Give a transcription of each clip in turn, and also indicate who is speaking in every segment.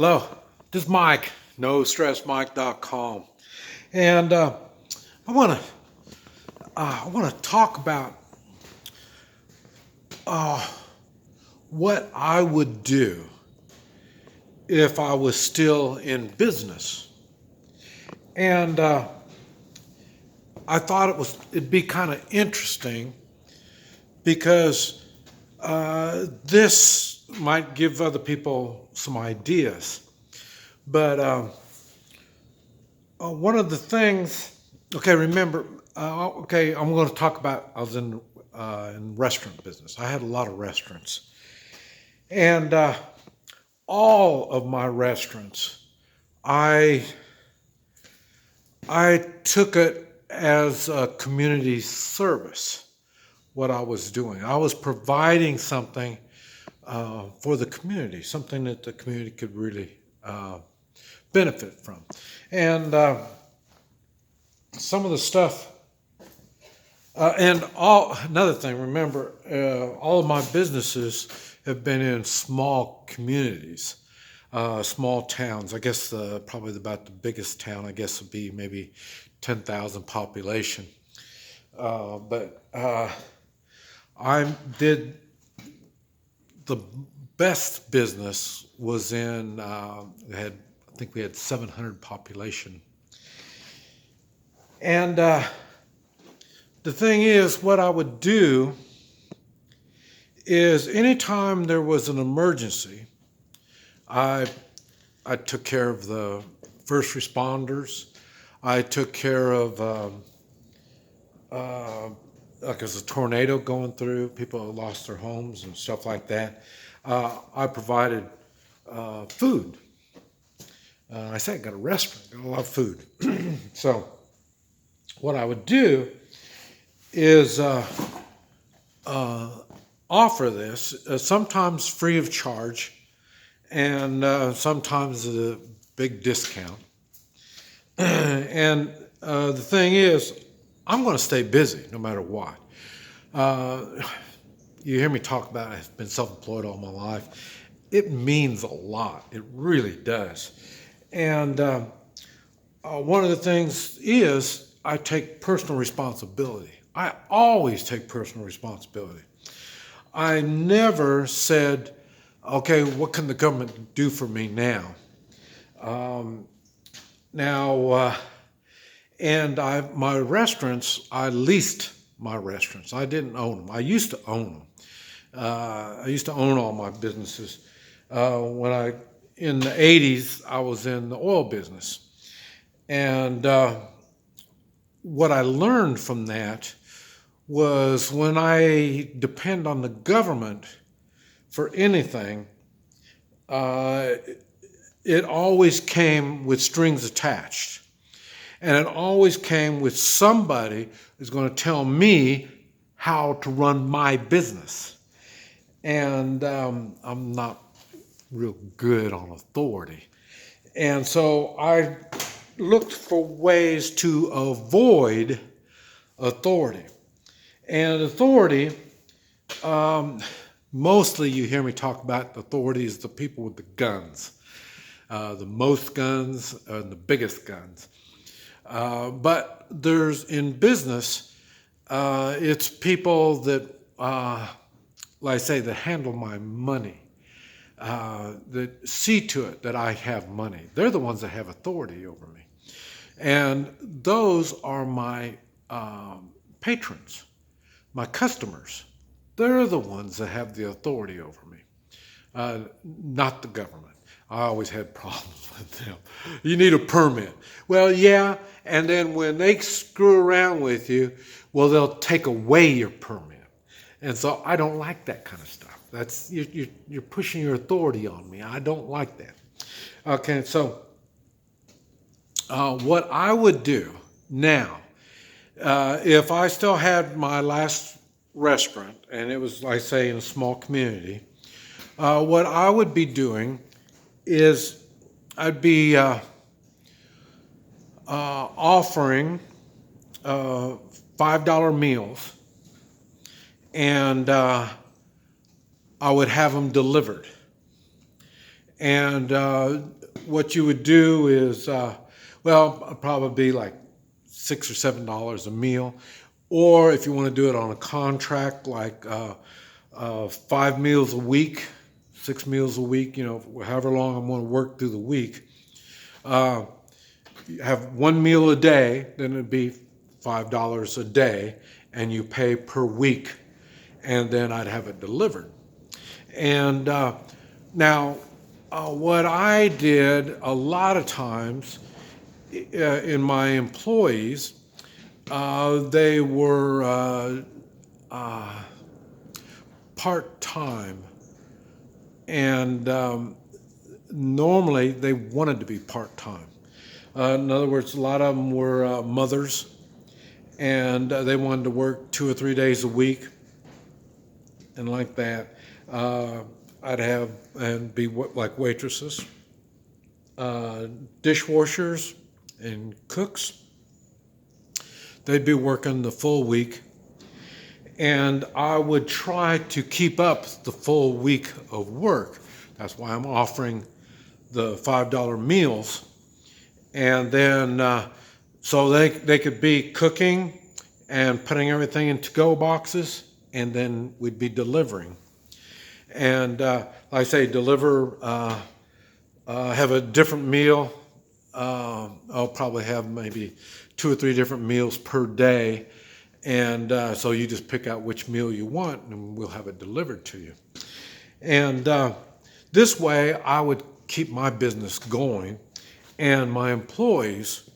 Speaker 1: Hello, this is Mike, NoStressMike.com, and I want to talk about what I would do if I was still in business, and I thought it'd be kind of interesting because this might give other people some ideas, but. One of the things, okay, remember, okay, I'm going to talk about, I was in restaurant business. I had a lot of restaurants. And all of my restaurants, I, I took it as a community service, what I was doing. I was providing something for the community, something that the community could really benefit from. And some of the stuff, another thing, remember, all of my businesses have been in small communities, small towns. I guess probably about the biggest town, I guess, would be maybe 10,000 population. But I did the best business was in, I think we had 700 population. And the thing is, what I would do is anytime there was an emergency, I took care of the first responders. I took care of, like there's a tornado going through, people lost their homes and stuff like that. I provided food. I say I got a restaurant, got a lot of food. So what I would do is offer this, sometimes free of charge, and sometimes at a big discount. And the thing is, I'm going to stay busy no matter what. You hear me talk about I've been self-employed all my life. It means a lot. It really does. And one of the things is I take personal responsibility. I always take personal responsibility. I never said, okay, what can the government do for me now? Now, my restaurants, I leased my restaurants. I didn't own them. I used to own them. I used to own all my businesses. In the 80s, I was in the oil business. And what I learned from that was when I depend on the government for anything, it always came with strings attached. And it always came with somebody who's going to tell me how to run my business. And I'm not real good on authority. And so I looked for ways to avoid authority. And authority, mostly you hear me talk about authority is the people with the guns, the most guns and the biggest guns. But there's in business, it's people that, like I say, that handle my money, that see to it that I have money. They're the ones that have authority over me. And those are my patrons, my customers. They're the ones that have the authority over me, not the government. I always had problems with them. You need a permit. Well, yeah, and then when they screw around with you, well, they'll take away your permit. And so I don't like that kind of stuff. That's you're pushing your authority on me. I don't like that. Okay, so what I would do now, if I still had my last restaurant, and it was, like I say, in a small community, what I would be doing is I'd be offering $5 meals, and I would have them delivered. And what you would do is, well, probably like $6 or $7 a meal. Or if you want to do it on a contract, like 5 meals a week, 6 meals a week, however long I'm going to work through the week. You have 1 meal a day, then it'd be $5 a day, and you pay per week, and then I'd have it delivered. And now, what I did a lot of times in my employees, they were part-time, and normally they wanted to be part-time. In other words, a lot of them were mothers, and they wanted to work 2 or 3 days a week, and like that. I'd have and be like waitresses, dishwashers, and cooks. They'd be working the full week, and I would try to keep up the full week of work. That's why I'm offering the $5 meals. And then, so they could be cooking and putting everything in to-go boxes, and then we'd be delivering. And like I say, have a different meal. I'll probably have maybe 2 or 3 different meals per day. And so you just pick out which meal you want, and we'll have it delivered to you. And this way, I would keep my business going, and my employees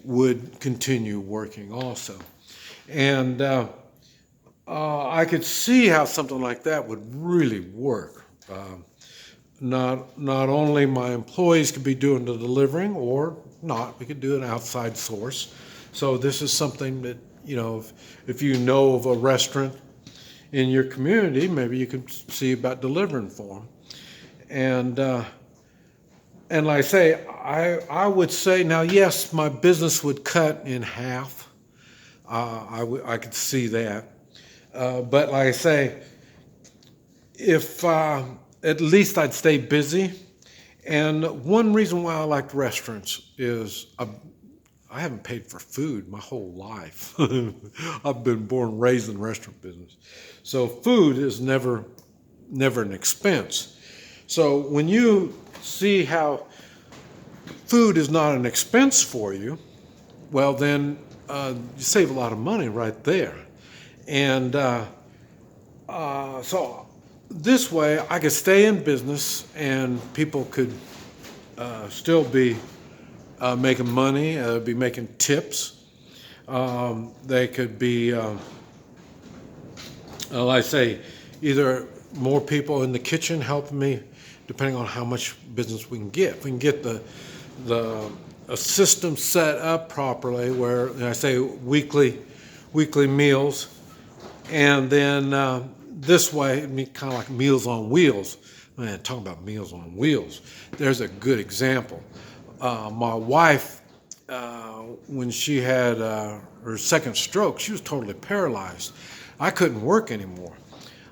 Speaker 1: would continue working also. And I could see how something like that would really work. Not only my employees could be doing the delivering, or not, we could do an outside source. So this is something that, if you know of a restaurant in your community, maybe you could see about delivering for them. And like I say, I would say now, yes, my business would cut in half. I could see that. But like I say, if at least I'd stay busy. And one reason why I like restaurants is I haven't paid for food my whole life. I've been born and raised in the restaurant business. So food is never an expense. So when you see how food is not an expense for you, well then you save a lot of money right there. And so this way I could stay in business, and people could still be making money, be making tips. They could be, like I say, either more people in the kitchen helping me, depending on how much business we can get. If we can get a system set up properly, where I say weekly meals, and then this way, it'd be kind of like Meals on Wheels. Man, talking about Meals on Wheels, there's a good example. My wife, when she had her second stroke, she was totally paralyzed. I couldn't work anymore.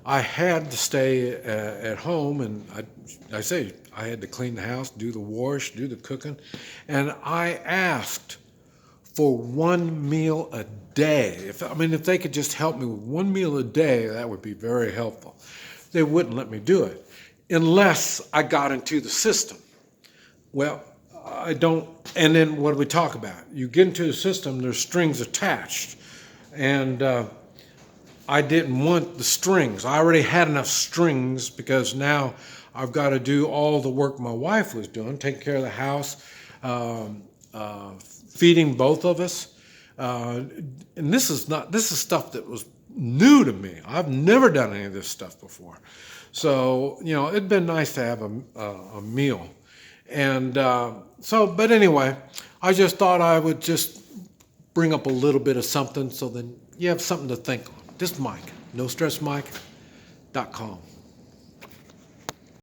Speaker 1: I had to stay at home, and I say I had to clean the house, do the wash, do the cooking, and I asked for 1 meal a day. If they could just help me with 1 meal a day, that would be very helpful. They wouldn't let me do it unless I got into the system. Well, I don't. And then what do we talk about? You get into the system, there's strings attached, and I didn't want the strings. I already had enough strings, because now I've got to do all the work my wife was doing, taking care of the house, feeding both of us. And this is stuff that was new to me. I've never done any of this stuff before. So, it'd been nice to have a meal. And but anyway, I just thought I would just bring up a little bit of something, so then you have something to think on. This is Mike, NoStressMike.com.